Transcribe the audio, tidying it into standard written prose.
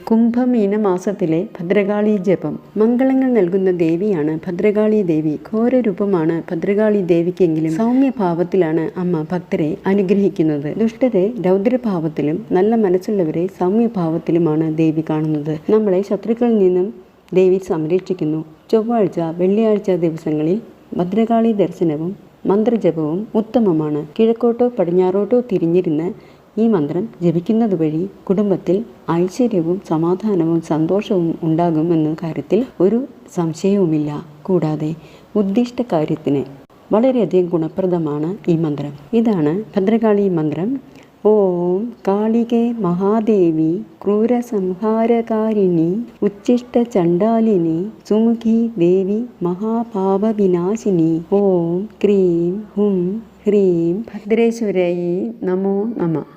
കുംഭമീന മാസത്തിലെ ഭദ്രകാളി ജപം. മംഗളങ്ങൾ നൽകുന്ന ദേവിയാണ് ഭദ്രകാളി ദേവി. ഘോരരൂപമാണ് ഭദ്രകാളി ദേവിക്കെങ്കിലും സൗമ്യഭാവത്തിലാണ് അമ്മ ഭക്തരെ അനുഗ്രഹിക്കുന്നത്. ദുഷ്ടരെ രൗദ്രഭാവത്തിലും നല്ല മനസ്സുള്ളവരെ സൗമ്യഭാവത്തിലുമാണ് ദേവി കാണുന്നത്. നമ്മളെ ശത്രുക്കളിൽ നിന്നും ദേവി സംരക്ഷിക്കുന്നു. ചൊവ്വാഴ്ച, വെള്ളിയാഴ്ച ദിവസങ്ങളിൽ ഭദ്രകാളി ദർശനവും മന്ത്രജപവും ഉത്തമമാണ്. കിഴക്കോട്ടോ പടിഞ്ഞാറോട്ടോ തിരിഞ്ഞിരുന്ന് ഈ മന്ത്രം ജപിക്കുന്നത് വഴി കുടുംബത്തിൽ ഐശ്വര്യവും സമാധാനവും സന്തോഷവും ഉണ്ടാകുമെന്ന കാര്യത്തിൽ ഒരു സംശയവുമില്ല. കൂടാതെ ഉദ്ദിഷ്ട കാര്യത്തിന് വളരെയധികം ഗുണപ്രദമാണ് ഈ മന്ത്രം. ഇതാണ് ഭദ്രകാളി മന്ത്രം. ഓം കാളികേ മഹാദേവി ക്രൂരസംഹാരകാരിണി ഉച്ഛിഷ്ട ചണ്ഡാലിനി സുമുഖി ദേവി മഹാപാപവിനാശിനി. ഓം ക്രീം ഹും ഹ്രീം ഭദ്രേശ്വരയേ നമോ നമഃ.